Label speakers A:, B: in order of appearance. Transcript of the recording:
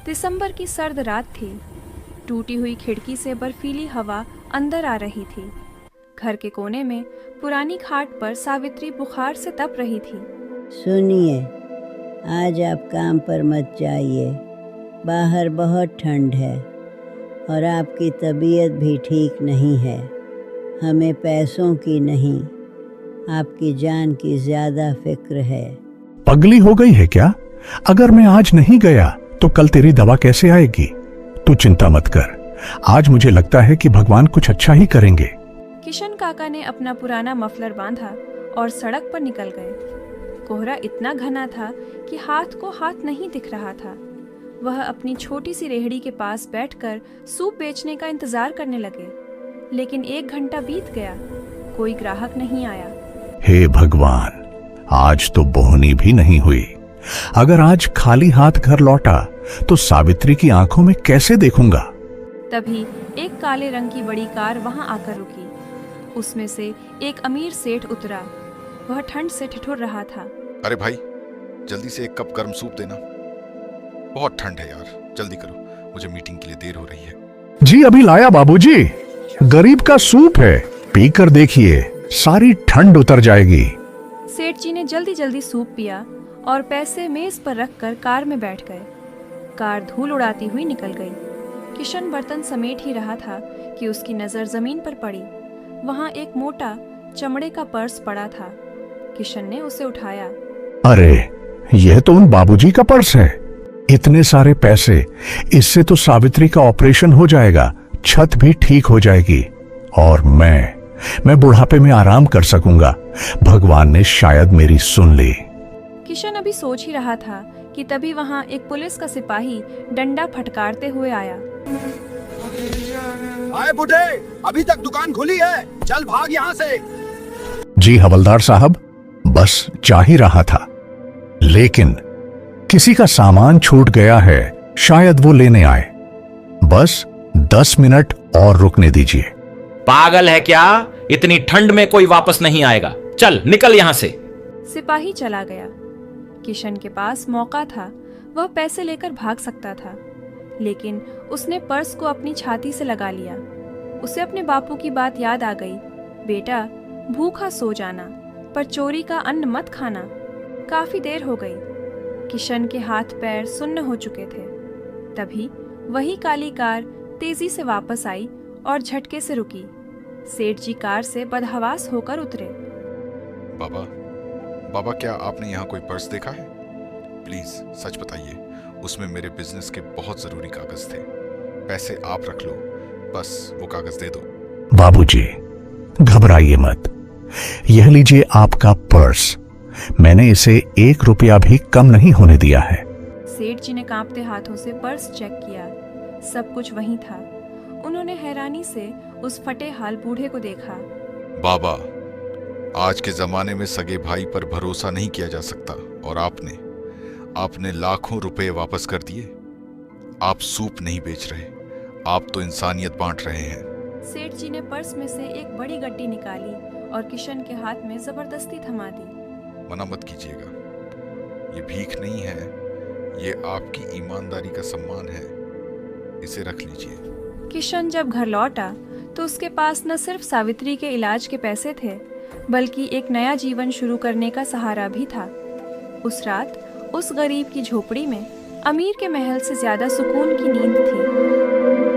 A: दिसंबर की सर्द रात थी। टूटी हुई खिड़की से बर्फीली हवा अंदर आ रही थी। घर के कोने में पुरानी खाट पर सावित्री बुखार से तप रही थी।
B: सुनिए, आज आप काम पर मत जाइए। बाहर बहुत ठंड है और आपकी तबीयत भी ठीक नहीं है। हमें पैसों की नहीं, आपकी जान की ज्यादा फिक्र है।
C: पगली हो गई है क्या? अगर मैं आज नहीं गया तो कल तेरी दवा कैसे आएगी? तू चिंता मत कर। आज मुझे लगता है कि भगवान कुछ अच्छा ही करेंगे।
A: किशन काका ने अपना पुराना मफलर बांधा और सड़क पर निकल गए। कोहरा इतना घना था कि हाथ को हाथ नहीं दिख रहा था। वह अपनी छोटी सी रेहड़ी के पास बैठकर सूप बेचने का इंतजार करने लगे, लेकिन 1 घंटा बीत गया, कोई ग्राहक नहीं आया।
C: हे भगवान, आज तो बोहनी भी नहीं हुई। अगर आज खाली हाथ घर लौटा तो सावित्री की आंखों में कैसे देखूंगा?
A: तभी एक काले रंग की बड़ी कार वहां आकर रुकी। उसमें से एक अमीर सेठ उतरा। वह ठंड से ठिठुर रहा था।
D: अरे भाई, जल्दी से 1 कप गर्म सूप देना। बहुत ठंड है यार, जल्दी करो, मुझे मीटिंग के लिए देर हो रही है।
C: जी अभी लाया बाबूजी। गरीब का सूप है, पीकर देखिए, सारी ठंड उतर जाएगी।
A: सेठ जी ने जल्दी जल्दी सूप पिया और पैसे मेज पर रखकर कार में बैठ गए। कार धूल उड़ाती हुई निकल गई। किशन बर्तन समेट ही रहा था कि उसकी नजर जमीन पर पड़ी। वहां एक मोटा चमड़े का पर्स पड़ा था। किशन ने उसे उठाया।
C: अरे, यह तो उन बाबूजी का पर्स है। इतने सारे पैसे, इससे तो सावित्री का ऑपरेशन हो जाएगा, छत भी ठीक हो जाएगी और मैं बुढ़ापे में आराम कर सकूंगा। भगवान ने शायद मेरी सुन ली।
A: किशन अभी सोच ही रहा था कि तभी वहां एक पुलिस का सिपाही डंडा फटकारते हुए आया।
E: आए बुढ़े, अभी तक दुकान खुली है, चल भाग यहाँ से।
C: जी हवलदार साहब, बस जा ही रहा था, लेकिन किसी का सामान छूट गया है, शायद वो लेने आए। बस 10 मिनट और रुकने दीजिए।
F: पागल है क्या? इतनी ठंड में कोई वापस नहीं आएगा। चल निकल यहां से।
A: सिपाही चला गया। किशन के पास मौका था, वह पैसे लेकर भाग सकता था, लेकिन उसने पर्स को अपनी छाती से लगा लिया। उसे अपने बापू की बात याद आ गई। बेटा, भूखा सो जाना, पर चोरी का अन्न मत खाना। काफी देर हो गई। किशन के हाथ पैर सुन्न हो चुके थे। तभी वही काली कार तेजी से वापस आई और झटके से रुकी। सेठ जी कार से बदहवास होकर उतरे।
D: बाबा, क्या आपने यहाँ कोई पर्स देखा है? प्लीज सच बताइए, उसमें मेरे बिजनेस के बहुत जरूरी कागज थे। पैसे आप रख लो, बस वो कागज दे दो।
C: बाबूजी, घबराइए मत। यह लीजिए आपका पर्स। मैंने इसे 1 रुपया भी कम नहीं होने दिया है।
A: सेठ जी ने कांपते हाथों से पर्स चेक किया। सब कुछ वहीं था। उन्होंने हैरानी से उस फटे हाल बूढ़े को देखा।
D: बाबा, आज के जमाने में सगे भाई पर भरोसा नहीं किया जा सकता, और आपने लाखों रुपए वापस कर दिए। आप सूप नहीं बेच रहे, आप तो इंसानियत बांट रहे हैं।
A: सेठ जी ने पर्स में से एक बड़ी गड्डी निकाली और किशन के हाथ में जबरदस्ती थमा दी।
D: मना मत कीजिएगा, ये भीख नहीं है, ये आपकी ईमानदारी का सम्मान है। इसे रख लीजिए।
A: किशन जब घर लौटा तो उसके पास न सिर्फ सावित्री के इलाज के पैसे थे, बल्कि एक नया जीवन शुरू करने का सहारा भी था। उस रात उस गरीब की झोपड़ी में अमीर के महल से ज्यादा सुकून की नींद थी।